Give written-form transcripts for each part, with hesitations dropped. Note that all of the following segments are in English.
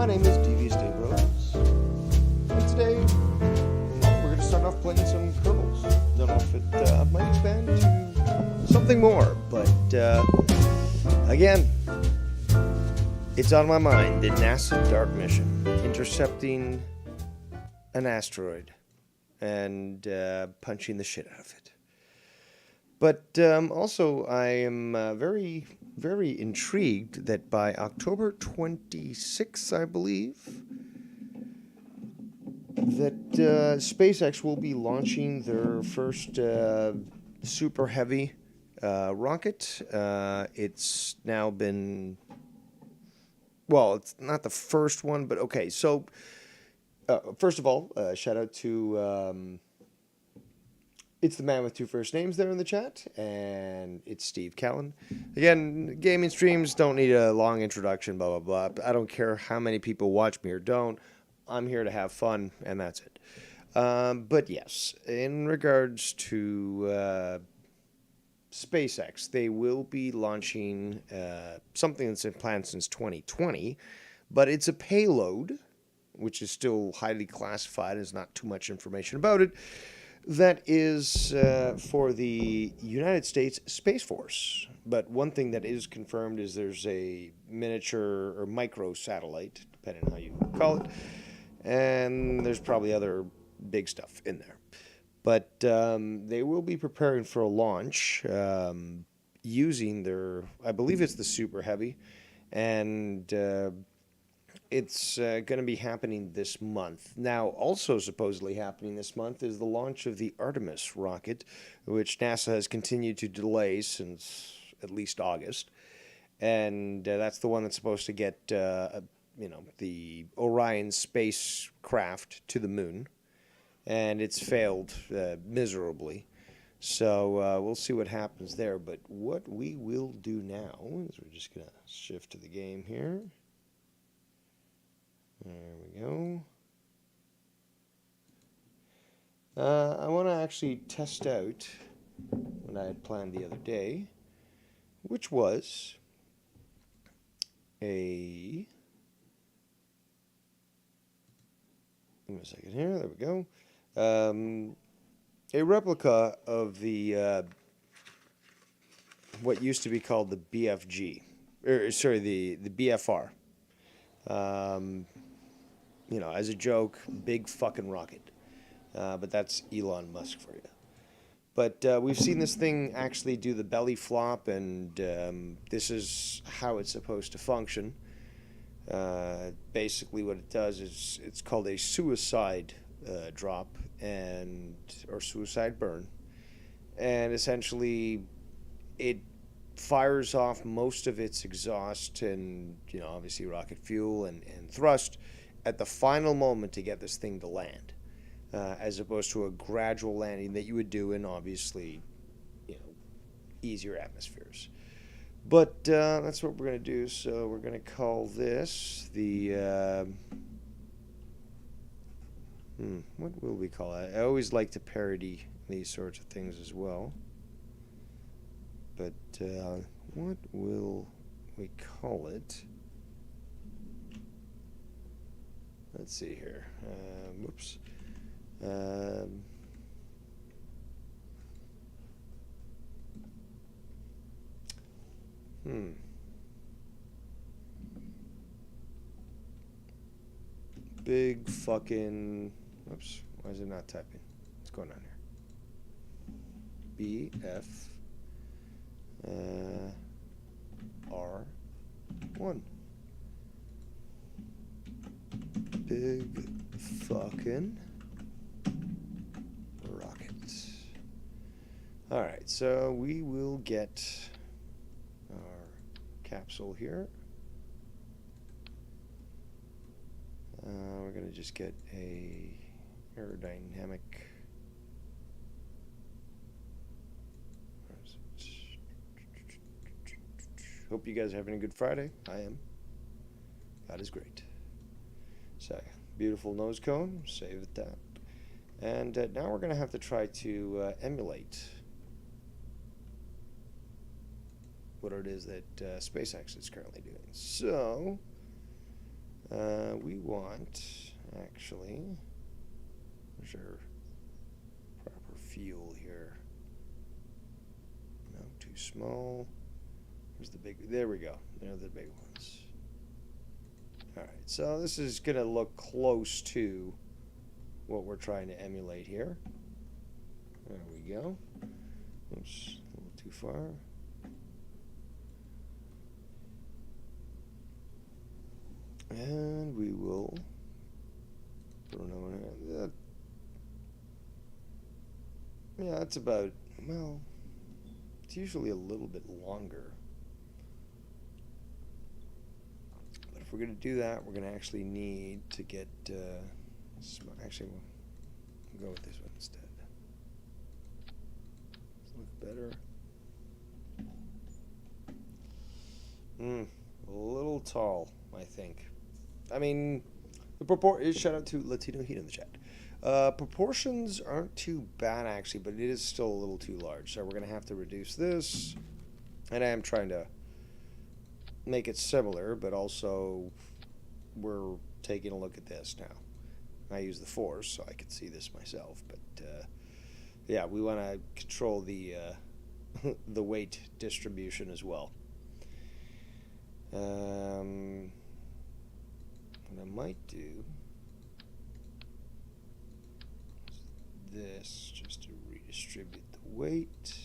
name is Devious Dave Rose, and today we're going to start off playing some Kerbals. Don't know if it might expand to something more, but again, it's on my mind. The NASA DART mission, intercepting an asteroid and punching the shit out of it. But also, I am very, very intrigued that by October 26th, I believe, that SpaceX will be launching their first super heavy rocket. It's now been, well, it's not the first one, but okay. So, first of all, shout out to... it's the man with two first names there in the chat, and it's Steve Callan. Again, gaming streams don't need a long introduction, blah, blah, blah. I don't care how many people watch me or don't. I'm here to have fun, and that's it. But yes, in regards to SpaceX, they will be launching something that's been planned since 2020, but it's a payload, which is still highly classified. There's not too much information about it. That is for the United States Space Force. But one thing that is confirmed is there's a miniature or micro satellite, depending on how you call it. And there's probably other big stuff in there. But they will be preparing for a launch using their, I believe it's the Super Heavy. And it's going to be happening this month. Now, also supposedly happening this month is the launch of the Artemis rocket, which NASA has continued to delay since at least August. And that's the one that's supposed to get, the Orion spacecraft to the moon. And it's failed miserably. So we'll see what happens there. But what we will do now is we're just going to shift to the game here. There we go. I want to actually test out what I had planned the other day, which was a... Give me a second here. There we go. A replica of the what used to be called the BFG, the BFR. As a joke, big fucking rocket. But that's Elon Musk for you. But we've seen this thing actually do the belly flop, and this is how it's supposed to function. Basically what it does is it's called a suicide drop or suicide burn. And essentially it fires off most of its exhaust and, obviously rocket fuel and thrust at the final moment to get this thing to land, as opposed to a gradual landing that you would do in, obviously, easier atmospheres. But that's what we're going to do. So we're going to call this the... what will we call it? I always like to parody these sorts of things as well. But what will we call it? Let's see here. Whoops. Big fucking... Whoops. Why is it not typing? What's going on here? BF... R1. Big fucking rocket. Alright, so we will get our capsule here. We're going to just get a aerodynamic... Hope you guys are having a good Friday. I am. God is great. So, beautiful nose cone. Save it that. And now we're going to have to try to emulate what it is that SpaceX is currently doing. So, we want, actually, where's our proper fuel here? No, too small. Where's the big, there we go. They're the big ones. All right, so this is going to look close to what we're trying to emulate here. There we go. Oops, a little too far. And we will put another one. Yeah, that's about, well, it's usually a little bit longer. But if we're going to do that, we're going to actually need to get, actually, we'll go with this one instead. Look better. A little tall, I think. I mean, shout out to Latino Heat in the chat. Proportions aren't too bad, actually, but it is still a little too large. So we're going to have to reduce this. And I am trying to make it similar, but also we're taking a look at this now. I use the force, so I can see this myself. But, yeah, we want to control the the weight distribution as well. What I might do is this, just to redistribute the weight.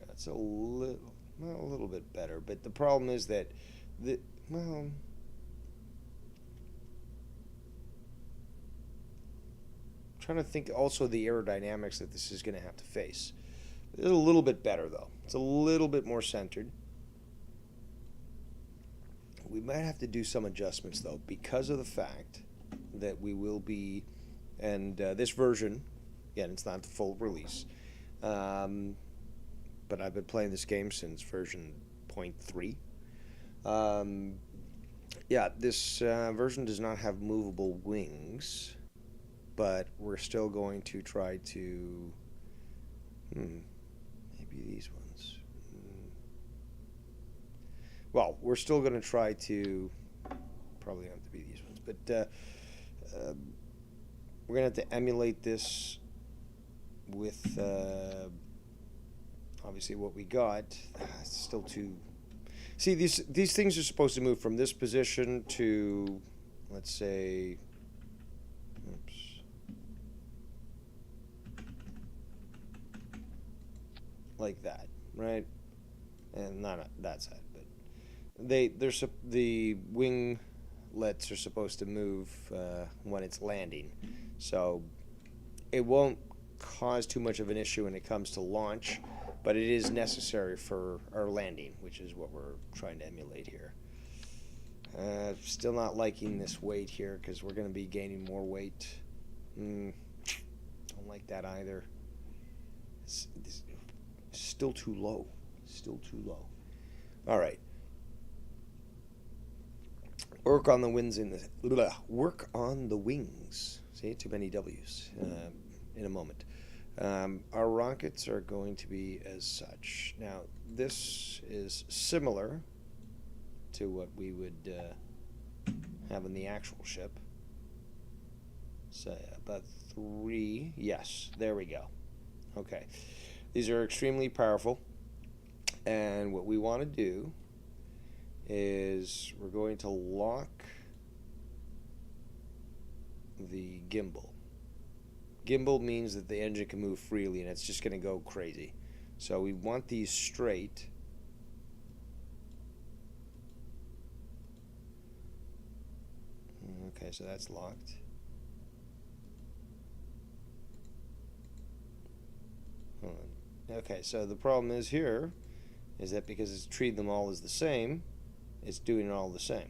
That's a little bit better, but the problem is that well, trying to think also the aerodynamics that this is going to have to face. It's a little bit better, though. It's a little bit more centered. We might have to do some adjustments, though, because of the fact that we will be, and this version, again, it's not the full release, but I've been playing this game since version 0.3. Yeah, this version does not have movable wings, but we're still going to try to, maybe these ones. Well, we're still going to try to, probably have to be these ones, but we're going to have to emulate this with, obviously, what we got. It's still too, see, these things are supposed to move from this position to, let's say, oops. Like that, right? And not that side, but the winglets are supposed to move when it's landing, so it won't cause too much of an issue when it comes to launch, but it is necessary for our landing, which is what we're trying to emulate here. Still not liking this weight here because we're going to be gaining more weight. Don't like that either. It's still too low. Still too low. All right. Work on the wings work on the wings. See, too many W's in a moment. Our rockets are going to be as such. Now, this is similar to what we would have in the actual ship. So, about 3. Yes, there we go. Okay. These are extremely powerful. And what we want to do is we're going to lock the gimbal. Gimbal means that the engine can move freely and it's just going to go crazy. So we want these straight. Okay, so that's locked. Hold on. Okay, so the problem is here is that because it's treating them all as the same, it's doing it all the same.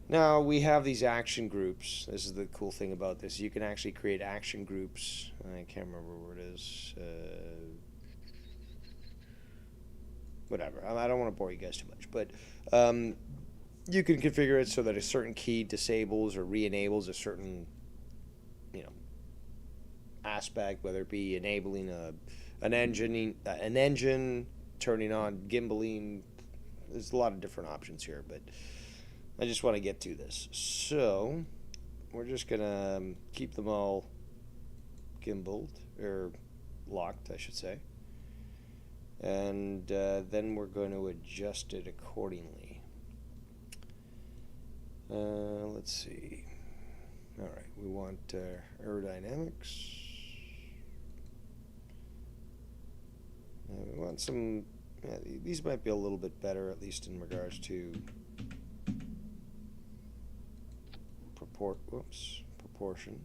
Now, we have these action groups. This is the cool thing about this. You can actually create action groups. I can't remember where it is. Whatever. I don't want to bore you guys too much. But you can configure it so that a certain key disables or re-enables a certain, aspect, whether it be enabling an engine, turning on gimbaling, there's a lot of different options here, but I just want to get to this. So we're just gonna keep them all gimbaled, or locked, I should say. And then we're going to adjust it accordingly. Let's see. All right, we want aerodynamics. We want some. Yeah, these might be a little bit better, at least in regards to proportion.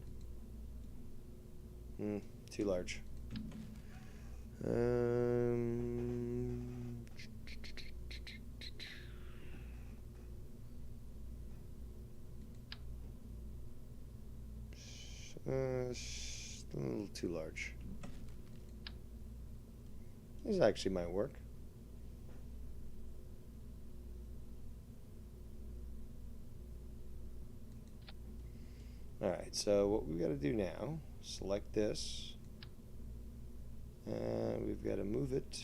Too large. A little too large. This actually might work. Alright, so what we've got to do now, select this, and we've got to move it.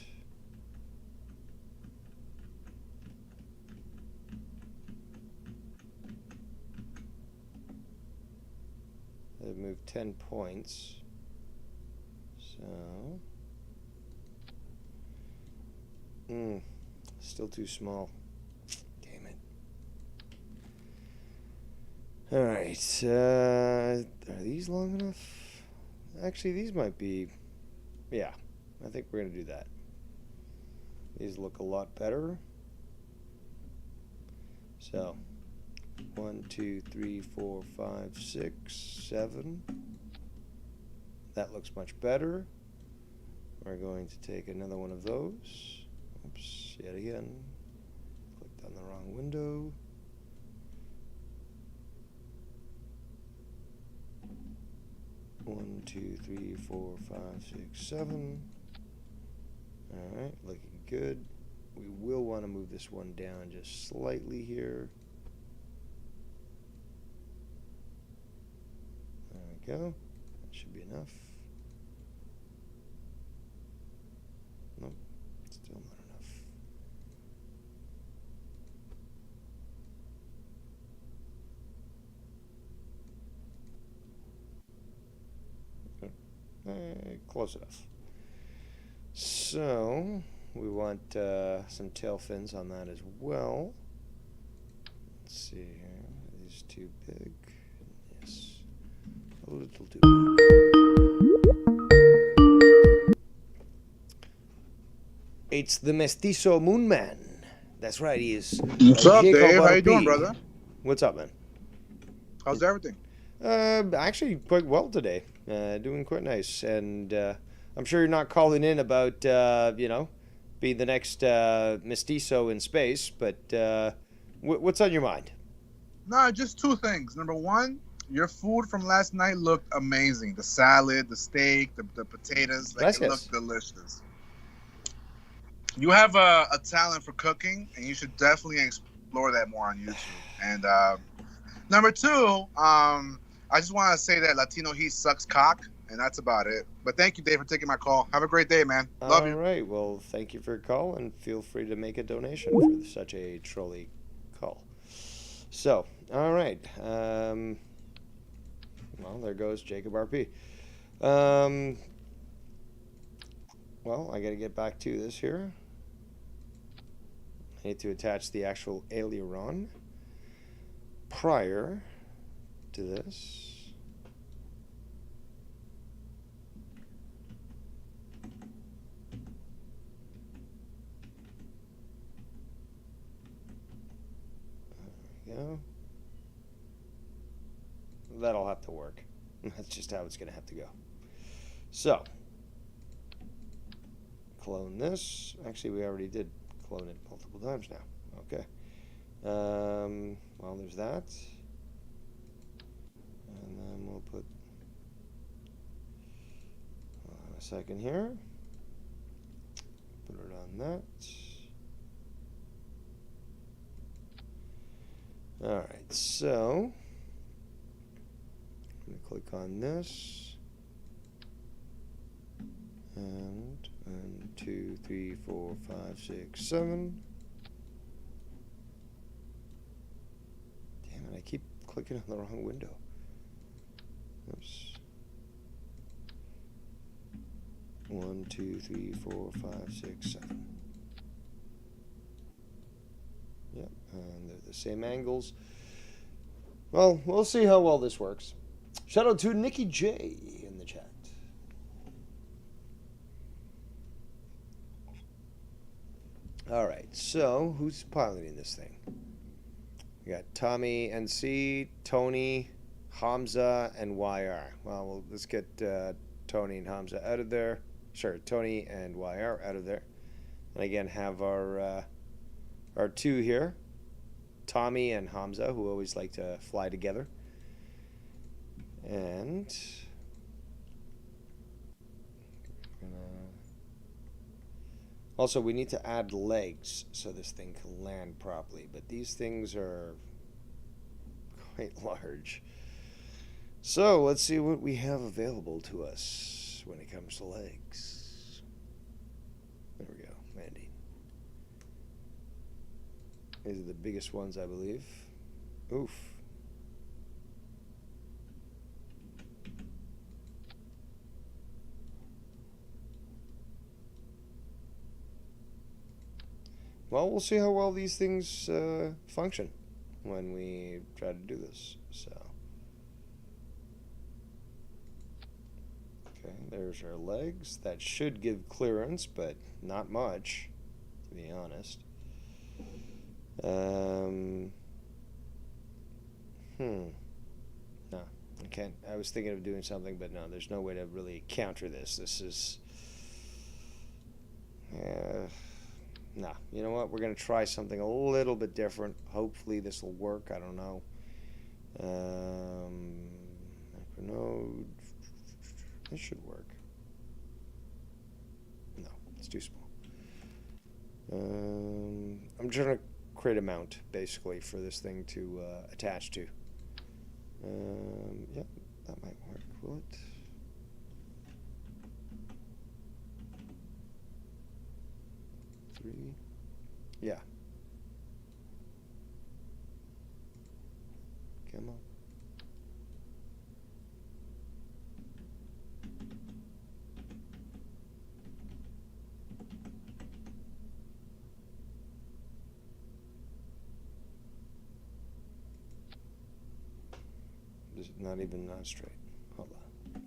I've moved 10 points. So, still too small. Damn it. Alright, are these long enough? Actually, these might be, yeah, I think we're going to do that. These look a lot better. So, 1, 2, 3, 4, 5, 6, 7. That looks much better. We're going to take another one of those. Oops, yet again. Clicked on the wrong window. One, 2, 3, 4, 5, 6, 7. Alright, looking good. We will want to move this one down just slightly here. There we go. That should be enough. Nope, still not enough. Close enough. So we want some tail fins on that as well. Let's see here. Are these too big? Yes. A little too big. It's the Mestizo Moon Man. That's right, he is. What's up, Jacob Dave? How you RP. doing, brother? What's up, man? How's everything? Actually, quite well today. Doing quite nice, and I'm sure you're not calling in about being the next Mestizo in space, but what's on your mind? No, just two things. Number one, your food from last night looked amazing. The salad, the steak, the potatoes, Gracias. It looked delicious. You have a talent for cooking, and you should definitely explore that more on YouTube. And number two, I just want to say that Latino Heat sucks cock, and that's about it. But thank you, Dave, for taking my call. Have a great day, man. Love you. All right. Well, thank you for your call, and feel free to make a donation for such a trolley call. So, all right. Well, there goes Jacob RP. Well, I got to get back to this here. I need to attach the actual aileron prior to this. There we go. That'll have to work. That's just how it's going to have to go. So, clone this. Actually, we already did clone it multiple times now. Okay. Well, there's that. And then we'll put a second here. Put it on that. Alright, so I'm going to click on this. And 1, 2, 3, 4, 5, 6, 7. keep clicking on the wrong window. Oops. 1, 2, 3, 4, 5, 6, 7. Yep, and they're the same angles. Well, we'll see how well this works. Shout out to Nikki J in the chat. All right, so who's piloting this thing? We got Tommy NC, Tony, Hamza, and YR. Well, let's get Tony and Hamza out of there. Sure, Tony and YR out of there. And again, have our two here, Tommy and Hamza, who always like to fly together. And also, we need to add legs so this thing can land properly. But these things are quite large. So let's see what we have available to us when it comes to legs. There we go, landing. These are the biggest ones, I believe. Oof. Well, we'll see how well these things function when we try to do this. So, okay, there's our legs. That should give clearance, but not much, to be honest. No, I can't. I was thinking of doing something, but no, there's no way to really counter this. This is... Nah, you know what? We're going to try something a little bit different. Hopefully this will work. I don't know. Micronode. This should work. No, it's too small. I'm trying to create a mount, basically, for this thing to attach to. Yep, that might work. Will it? Yeah. Come on. Just not even not straight. Hold on.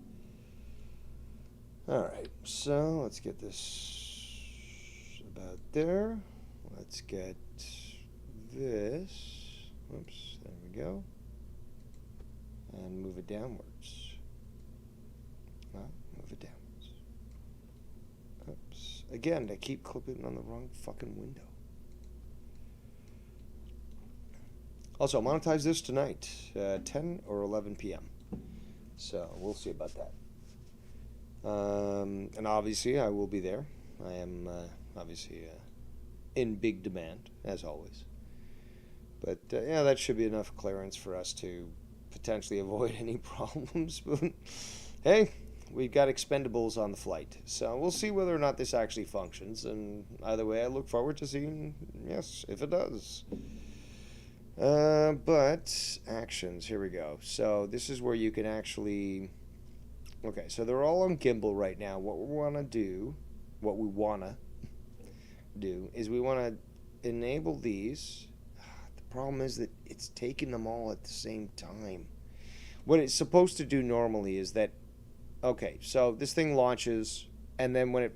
All right. So let's get this about there. Let's get this. Oops, there we go. And move it downwards. Move it downwards. Oops. Again, I keep clipping on the wrong fucking window. Also, monetize this tonight, 10 or 11 p.m. So we'll see about that. And obviously, I will be there. I am obviously in big demand, as always. But yeah, that should be enough clearance for us to potentially avoid any problems. But hey, we've got expendables on the flight. So we'll see whether or not this actually functions. And either way, I look forward to seeing, yes, if it does. But actions, here we go. So this is where you can actually... Okay, so they're all on gimbal right now. What we want to do is we want to enable these. The problem is that it's taking them all at the same time. What it's supposed to do normally is that, okay, so this thing launches, and then when it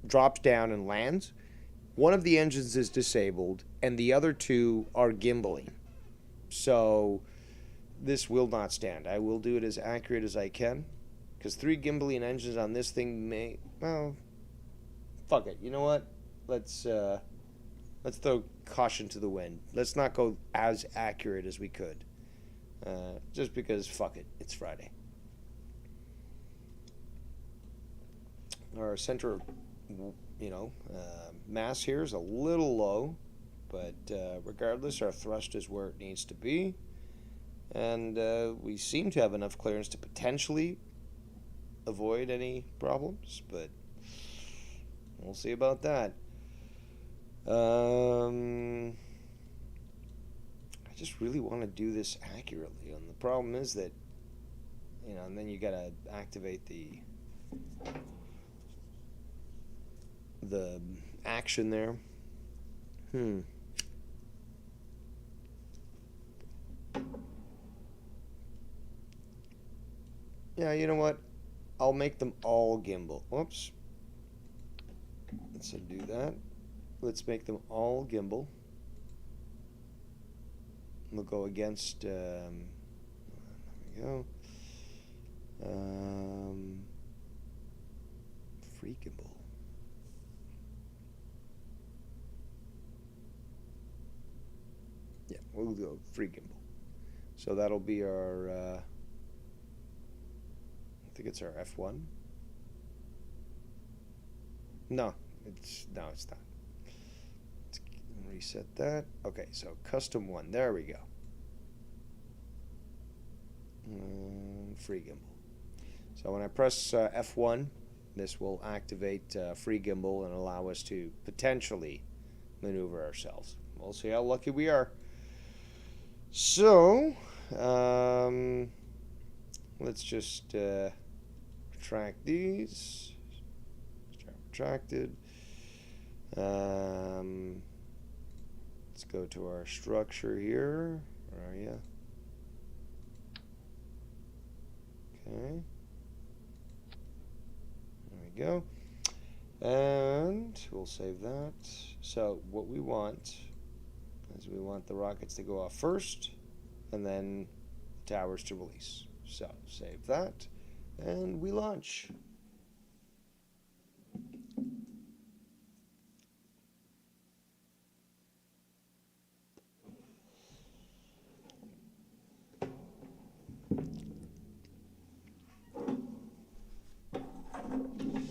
drops down and lands, one of the engines is disabled, and the other two are gimbaling. So this will not stand. I will do it as accurate as I can, because 3 gimbaling engines on this thing may... Well, fuck it. You know what? Let's throw caution to the wind. Let's not go as accurate as we could. Just because, fuck it, it's Friday. Our center, mass here is a little low, but regardless, our thrust is where it needs to be. And we seem to have enough clearance to potentially avoid any problems, but we'll see about that. I just really want to do this accurately. And the problem is that, and then you got to activate the action there. Yeah, you know what? I'll make them all gimbal. Whoops. Let's undo that. Let's make them all gimbal. We'll go against, there we go. Free gimbal. Yeah, we'll go free gimbal. So that'll be our, I think it's our F1. No, it's not. Let's reset that. Okay, so custom one. There we go. Free gimbal. So when I press F1, this will activate free gimbal and allow us to potentially maneuver ourselves. We'll see how lucky we are. So, let's just retract these. Retracted. Let's go to our structure here. Where are you? Okay. There we go. And we'll save that. So what we want is we want the rockets to go off first and then the towers to release. So save that and we launch.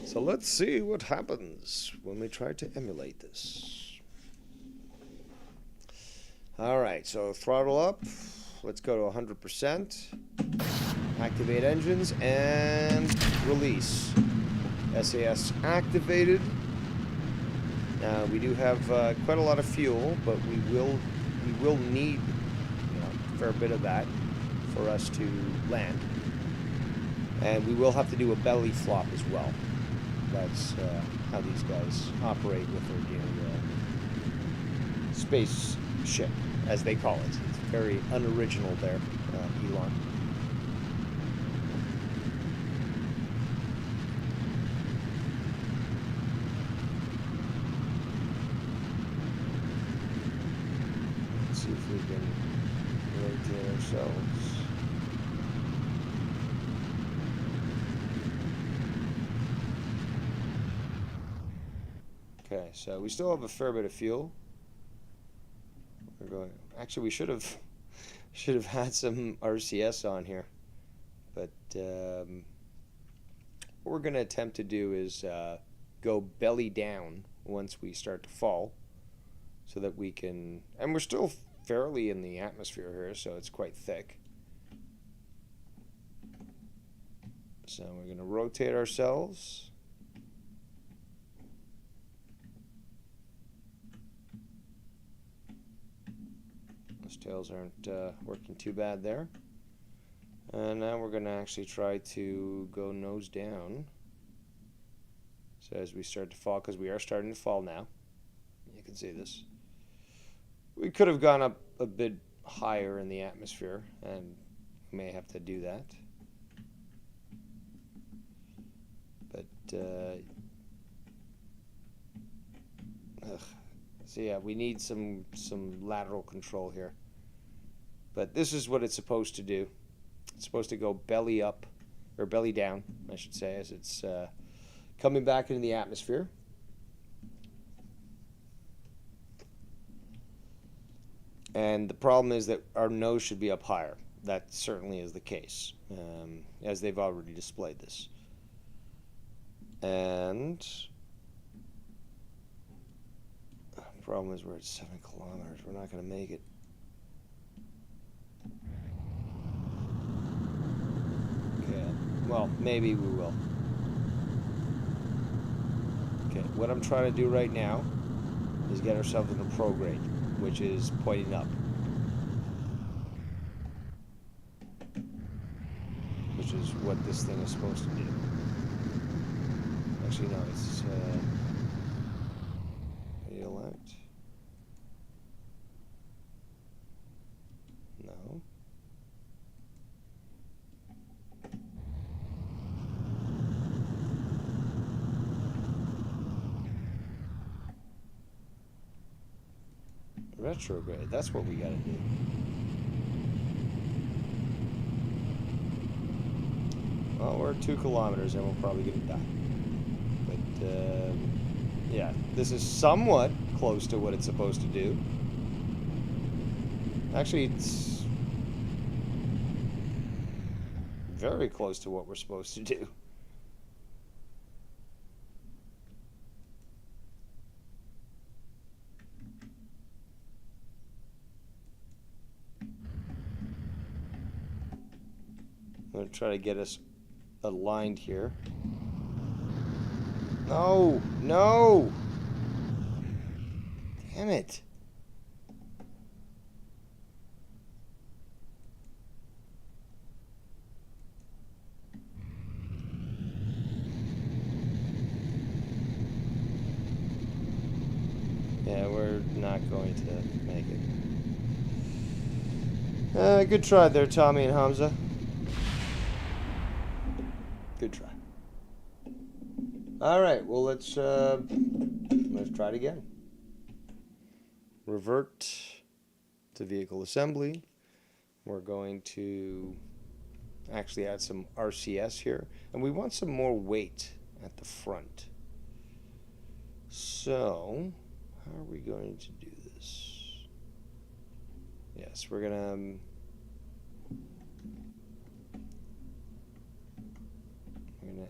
So let's see what happens when we try to emulate this. Alright, so throttle up. Let's go to 100%. Activate engines and release. SAS activated. Now we do have quite a lot of fuel, but we will need a fair bit of that for us to land. And we will have to do a belly flop as well. That's how these guys operate with their space ship, as they call it. It's very unoriginal there, Elon. Let's see if we can rotate ourselves. Okay, so we still have a fair bit of fuel. We're going. Actually, we should have had some RCS on here, but what we're going to attempt to do is go belly down once we start to fall, so that we can. And we're still fairly in the atmosphere here, so it's quite thick. So we're going to rotate ourselves. Those tails aren't working too bad there. And now we're going to actually try to go nose down. So as we start to fall, because we are starting to fall now. You can see this. We could have gone up a bit higher in the atmosphere, and we may have to do that. But, so yeah, we need some lateral control here. But this is what it's supposed to do. It's supposed to go belly up, or belly down, I should say, as it's coming back into the atmosphere. And the problem is that our nose should be up higher. That certainly is the case, as they've already displayed this. And the problem is we're at 7 kilometers. We're not going to make it. Okay, well, maybe we will. Okay, what I'm trying to do right now is get ourselves in a prograde, which is pointing up. which is what this thing is supposed to do. Actually, no, it's elect. No. Retrograde, that's what we gotta do. Well, we're 2 kilometers and we're probably gonna die. But, yeah, this is somewhat close to what it's supposed to do. Actually, it's very close to what we're supposed to do. I'm going to try to get us aligned here. No! No! Damn it. Yeah, we're not going to make it. Good try there, Tommy and Hamza. Good try. All right, well, let's try it again. Revert to vehicle assembly. We're going to actually add some RCS here, and we want some more weight at the front. So, how are we going to do this? Yes, we're gonna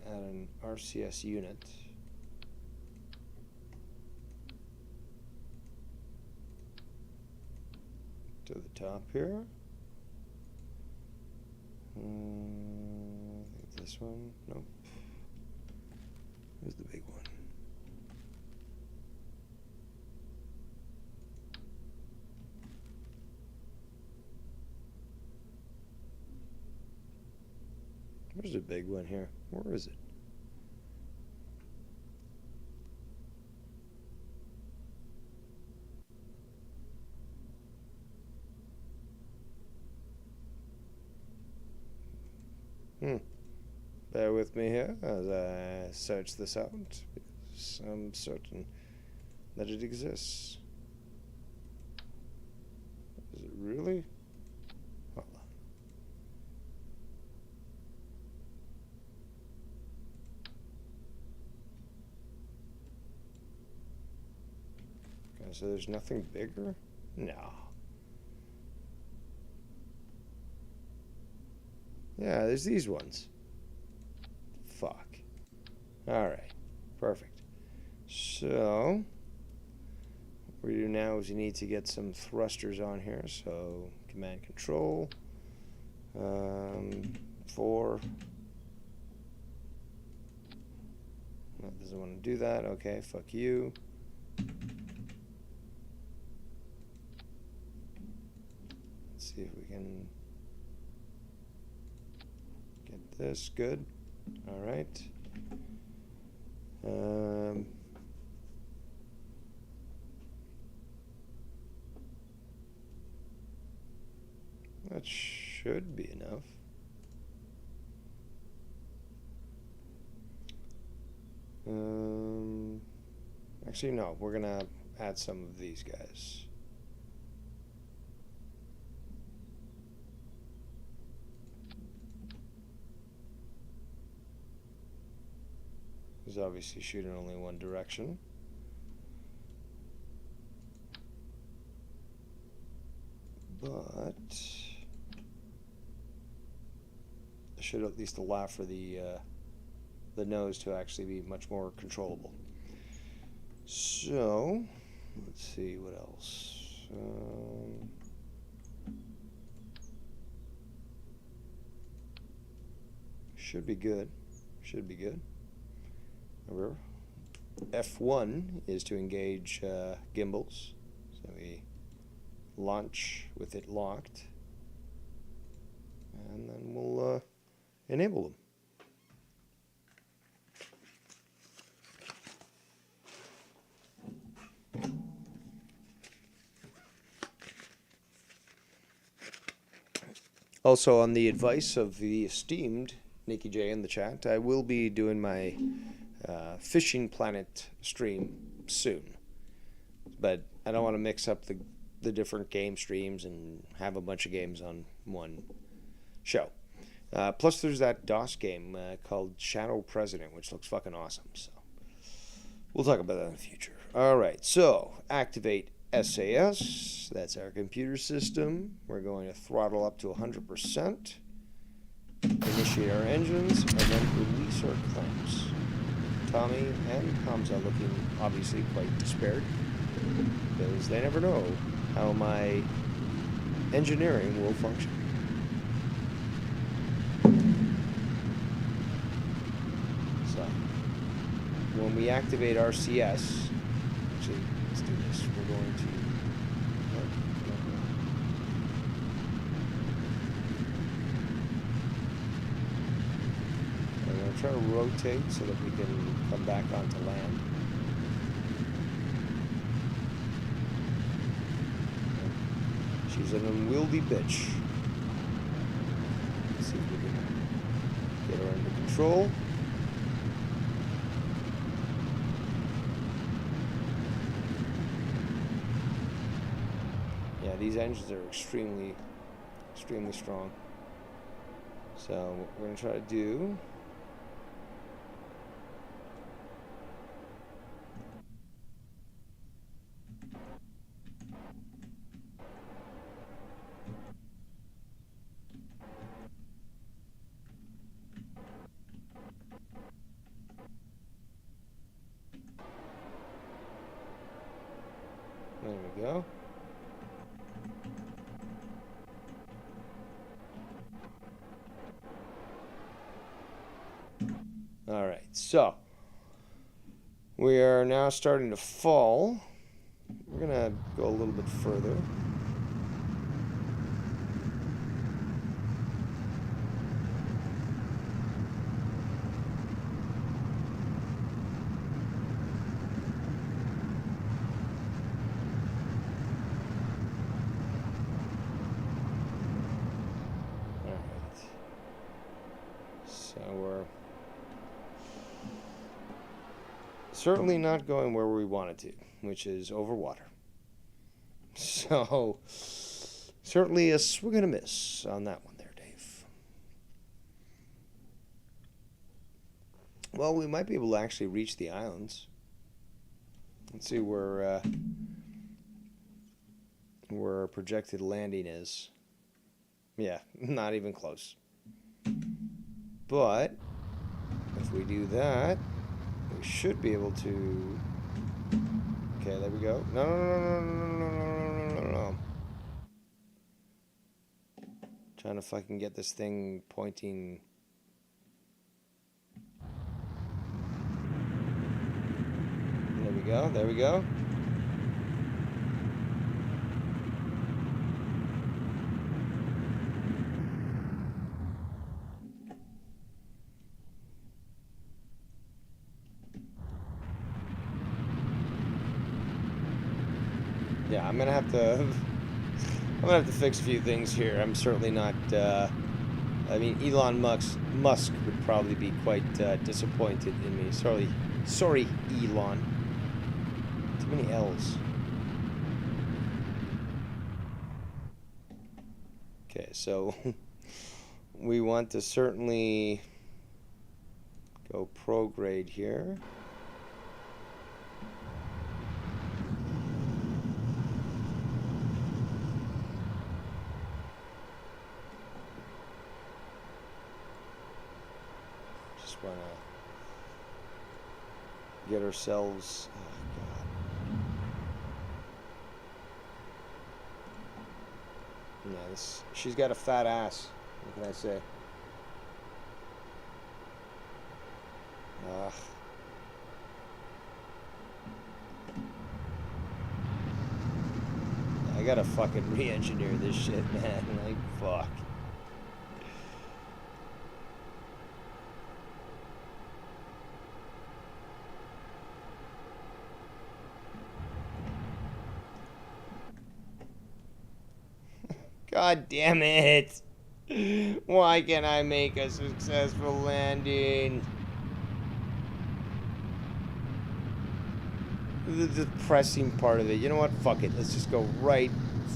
add an RCS unit. To the top here. I think this one. Nope. Here's the big one. Where's the big one here? Where is it? Bear with me here as I search this out, because I'm certain that it exists. Is it really? Hold on. Okay, so there's nothing bigger? No. Yeah, there's these ones. Fuck. Alright. Perfect. So, what we do now is you need to get some thrusters on here. So, command control. 4. That doesn't want to do that. Okay, fuck you. Let's see if we can get this. Good. All right. That should be enough. Actually, no. We're gonna add some of these guys. He's obviously shooting only one direction. But I should at least allow for the nose to actually be much more controllable. So, let's see what else. Should be good. Should be good. Remember, F1 is to engage gimbals. So we launch with it locked. And then we'll enable them. Also, on the advice of the esteemed Nikki J in the chat, I will be doing my Fishing Planet stream soon. But I don't want to mix up the different game streams and have a bunch of games on one show. Plus, there's that DOS game called Shadow President, which looks fucking awesome. So we'll talk about that in the future. All right, so activate SAS. That's our computer system. We're going to throttle up to 100%. Initiate our engines, and then release our clamps. Tommy and Hamza looking obviously quite despaired, because they never know how my engineering will function. So, when we activate RCS, actually, let's do this. We're going to... I'm going to try to rotate so that we can come back onto land. She's an unwieldy bitch. Let's see if we can get her under control. Yeah, these engines are extremely strong. So what we're going to try to do... There we go. All right, so we are now starting to fall. We're gonna go a little bit further. Certainly not going where we wanted to, which is over water. So, certainly a swing and a miss on that one there, Dave. Well, we might be able to actually reach the islands. Let's see where our projected landing is. Yeah, not even close. But if we do that, we should be able to... Okay, there we go. No. Trying to fucking get this thing pointing... There we go. Yeah, I'm gonna have to fix a few things here. I'm certainly not. I mean, Elon Musk would probably be quite disappointed in me. Sorry, Elon. Too many L's. Okay, so we want to certainly go prograde here. Just want to get ourselves... Oh, God. Yeah, she's got a fat ass. What can I say? Ugh. I gotta fucking re-engineer this shit, man. Like, fuck. God damn it. Why can't I make a successful landing? The depressing part of it. You know what? Fuck it. Let's just go right,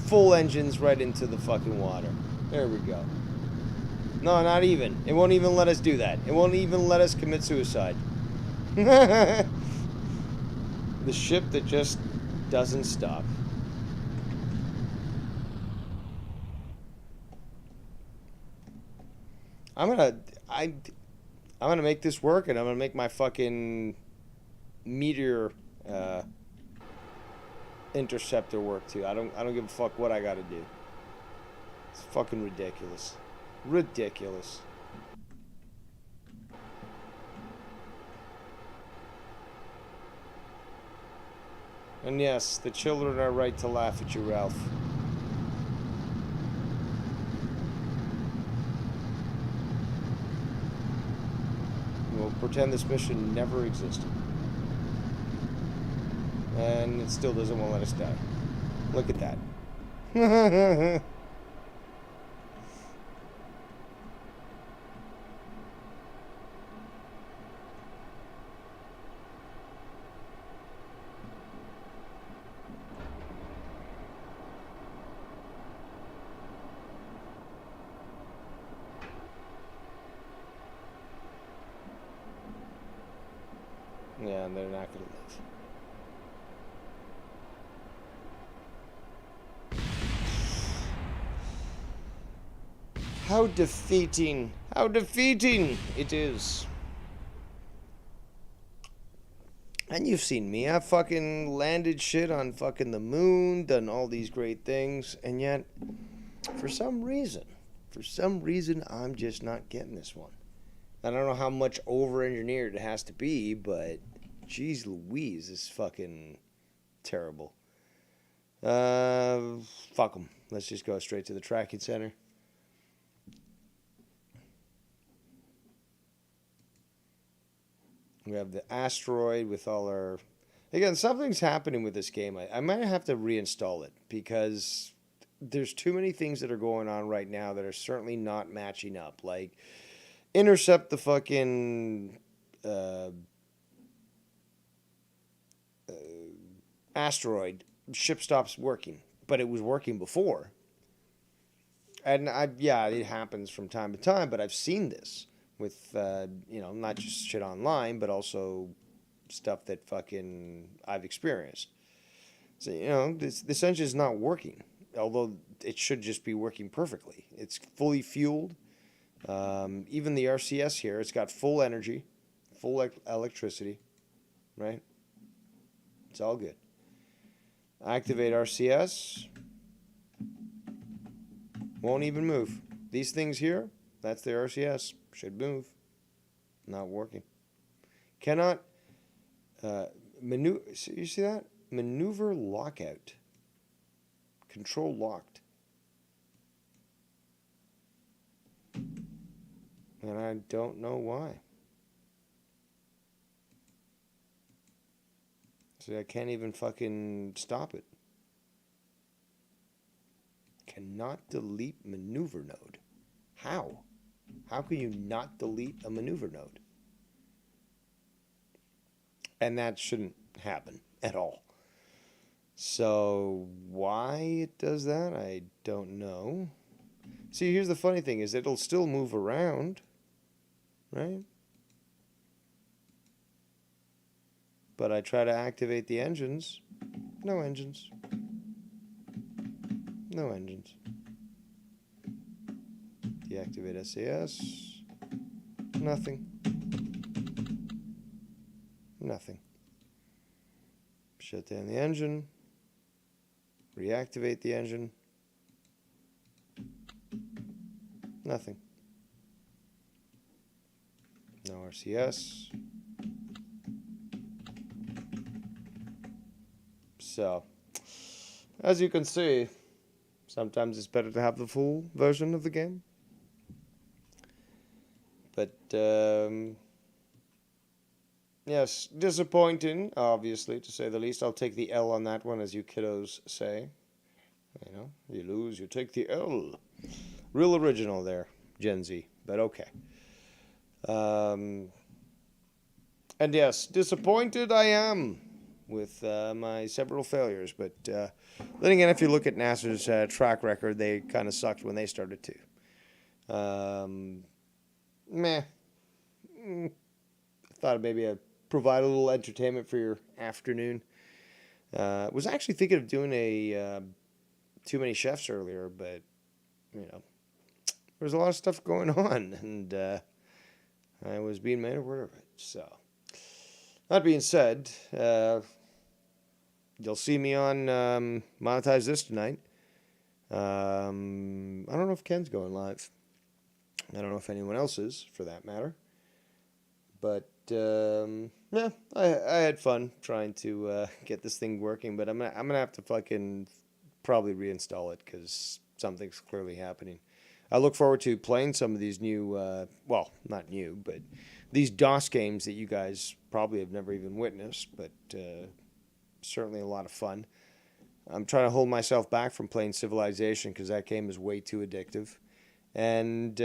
full engines right into the fucking water. There we go. No, not even. It won't even let us do that. It won't even let us commit suicide. The ship that just doesn't stop. I'm gonna make this work, and I'm gonna make my fucking meteor interceptor work too. I don't give a fuck what I gotta do. It's fucking ridiculous. Ridiculous. And yes, the children are right to laugh at you, Ralph. We'll pretend this mission never existed. And it still doesn't want to let us die. Look at that. Yeah, and they're not going to live. How defeating it is. And you've seen me. I've fucking landed shit on fucking the moon, done all these great things, and yet, for some reason, I'm just not getting this one. I don't know how much over-engineered it has to be, but geez Louise, this is fucking terrible. Fuck them. Let's just go straight to the tracking center. We have the asteroid with all our... Again, something's happening with this game. I might have to reinstall it because there's too many things that are going on right now that are certainly not matching up. Like, intercept the fucking asteroid. Ship stops working. But it was working before. And yeah, it happens from time to time, but I've seen this with, not just shit online, but also stuff that fucking I've experienced. So, this engine is not working, although it should just be working perfectly. It's fully fueled. Even the RCS here, it's got full energy, full electricity, right? It's all good. Activate RCS. Won't even move. These things here, that's the RCS. Should move. Not working. Cannot maneuver. You see that? Maneuver lockout. Control locked. And I don't know why. See, I can't even fucking stop it. Cannot delete maneuver node. How? How can you not delete a maneuver node? And that shouldn't happen at all. So why it does that, I don't know. See, here's the funny thing is it'll still move around, right? But I try to activate the engines. No engines. No engines. Deactivate SAS. Nothing. Nothing. Shut down the engine. Reactivate the engine. Nothing. No RCS. So, as you can see, sometimes it's better to have the full version of the game. But, yes, disappointing, obviously, to say the least. I'll take the L on that one, as you kiddos say. You know, you lose, you take the L. Real original there, Gen Z, but okay. Um, and yes, disappointed I am with my several failures, but then again, if you look at NASA's track record, they kind of sucked when they started too. Meh. Thought maybe I'd provide a little entertainment for your afternoon. Was actually thinking of doing a Too Many Chefs earlier, but you know, there was a lot of stuff going on, and I was being made aware of it. So, that being said, you'll see me on Monetize This tonight. I don't know if Ken's going live. I don't know if anyone else is, for that matter. But yeah, I had fun trying to get this thing working. But I'm gonna have to fucking probably reinstall it because something's clearly happening. I look forward to playing some of these new, well, not new, but these DOS games that you guys probably have never even witnessed, but certainly a lot of fun. I'm trying to hold myself back from playing Civilization because that game is way too addictive. And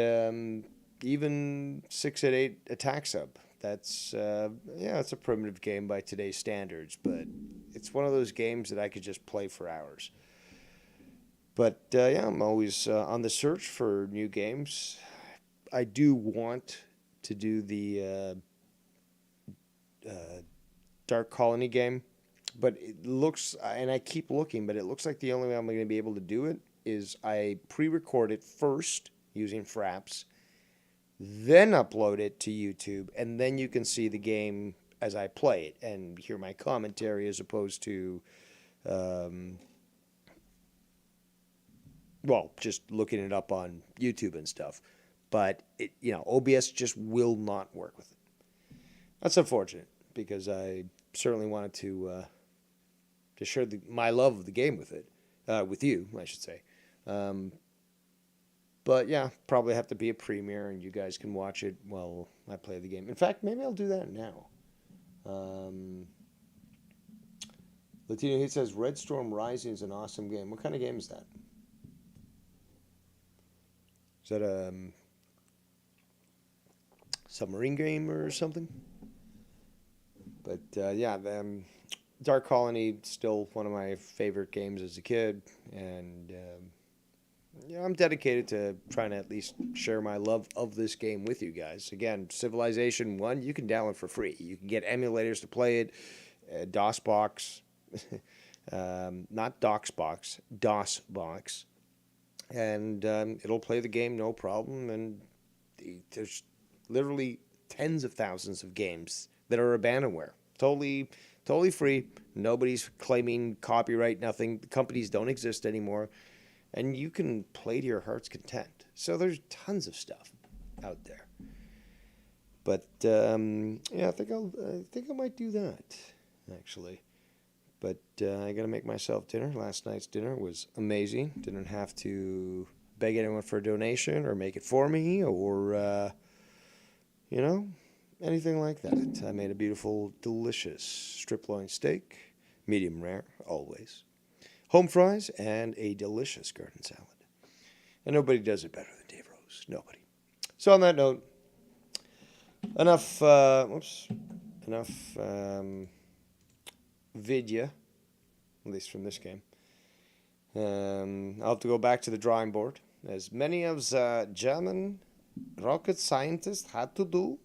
even 6 at 8 Attack Sub. That's yeah, it's a primitive game by today's standards, but it's one of those games that I could just play for hours. But yeah, I'm always on the search for new games. I do want to do the Dark Colony game, but it looks, and I keep looking, but it looks like the only way I'm going to be able to do it is I pre-record it first using Fraps, then upload it to YouTube, and then you can see the game as I play it and hear my commentary as opposed to, well, just looking it up on YouTube and stuff. But it, you know, OBS just will not work with it. That's unfortunate because I certainly wanted to share my love of the game with it, with you, I should say. But yeah, probably have to be a premiere, and you guys can watch it while I play the game. In fact, maybe I'll do that now. Latino Heat says Red Storm Rising is an awesome game. What kind of game is that? Is that a submarine game or something? But yeah, Dark Colony still one of my favorite games as a kid, and yeah, I'm dedicated to trying to at least share my love of this game with you guys. Again, Civilization 1, you can download for free. You can get emulators to play it, DOSBox, not DOXBox, DOSBox, and it'll play the game no problem. And there's literally tens of thousands of games that are abandonware. Totally free. Nobody's claiming copyright, nothing. The companies don't exist anymore. And you can play to your heart's content. So there's tons of stuff out there. But yeah, I think I might do that actually. But I gotta make myself dinner. Last night's dinner was amazing. Didn't have to beg anyone for a donation or make it for me or you know, anything like that. I made a beautiful, delicious strip loin steak, medium rare, always. Home fries, and a delicious garden salad. And nobody does it better than Dave Rose. Nobody. So on that note, enough vidya, at least from this game. I'll have to go back to the drawing board, as many of the German rocket scientists had to do.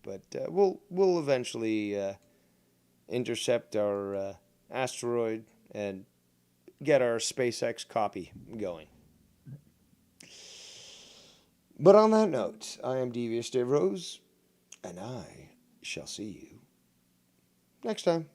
But we'll eventually intercept our asteroid and get our SpaceX copy going. But on that note, I am Devious Dave Rose, and I shall see you next time.